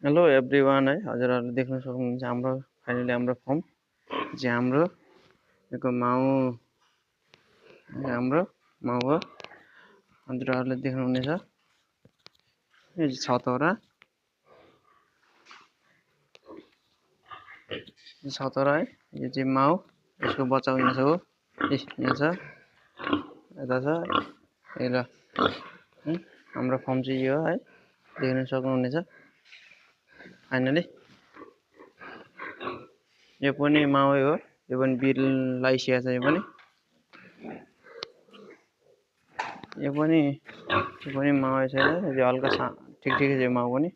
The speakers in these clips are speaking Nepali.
हेलो एभ्रिवान है हजुरहरूले देख्न सक्नुहुन्छ हाम्रो फाइनली हाम्रो फर्म चाहिँ हाम्रो माउ हाम्रो माउ हो। हजुरहरूले देख्नुहुनेछ यो चाहिँ छतौरा है। यो चाहिँ माउ, यसको बच्चा यहाँ छ हो, यहाँ छ, यता छ। ल हाम्रो फर्म चाहिँ यो है, देख्न सक्नुहुनेछ। फाइनली यो पनि माउै हो, यो पनि बिर लाइसिया छ। यो पनि माउै छ। यो हल्का ठिक छ। माउ पनि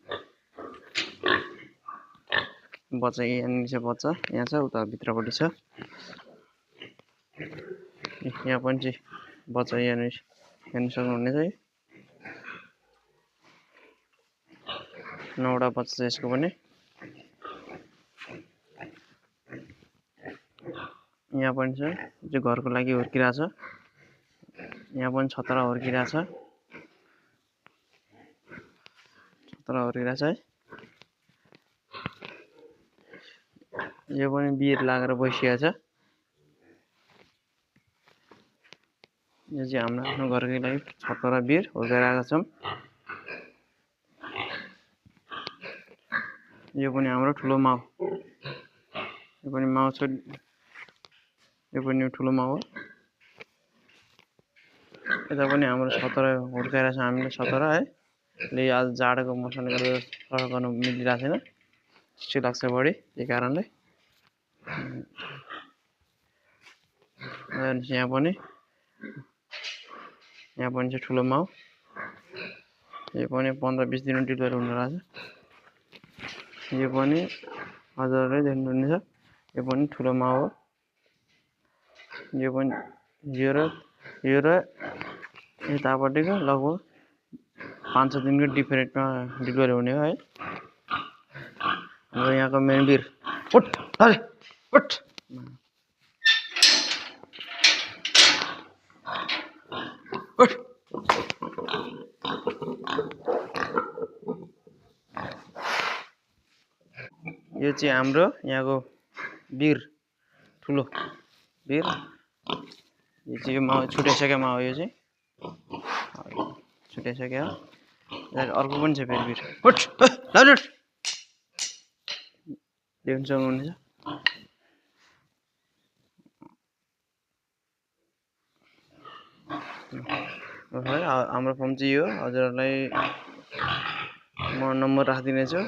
बच्चा यहाँनिर छ, बच्चा यहाँ छ, उता भित्रपट्टि छ। यहाँ पनि चाहिँ बच्चा यहाँनिर हेर्न सक्नुहुनेछ है। 9वटा बच्चा छ यसको पनि। यहाँ पनि छ, जो घरको लागि हुर्किरहेछ। यहाँ पनि छतरा हुर्किरहेछ, है। यो पनि बिर लागेर बसिएको छ। यो चाहिँ हाम्रो आफ्नो घरकै लागि छतरा बिर हुर्काइरहेका छौँ। यो पनि हाम्रो ठुलो माउ, यो पनि माउ छ। यो पनि ठुलो माउ हो। यता पनि हाम्रो छतरा हुर्काइरहेको छ हामीले, छतरा है। आज जाडोको मौसमले गर्दा सफा गर्नु मिलिरहेको छैन, चिसो लाग्छ बढी, त्यही कारणले। यहाँ पनि चाहिँ ठुलो माउ, यो पनि 15-20 दिन डेलिभरी हुन रहेछ। यो पनि हजुरहरूले देख्नुहुनेछ, यो पनि ठुलो माउ हो। यो पनि यो र यतापट्टिको लगभग 5-6 दिनको डिफरेन्टमा डेलिभरी हुने हो है। हाम्रो यहाँको मेन बिर उठ। यो चाहिँ हाम्रो यहाँको बिर, ठुलो बिर। यो चाहिँ माउ छुटाइसक्यो, माउ यो चाहिँ छुटाइसक्यो। अर्को पनि छ फेरि बिर। देख्न सक्नुहुनेछ। हाम्रो फर्म चाहिँ यो। हजुरहरूलाई म नम्बर राखिदिनेछु।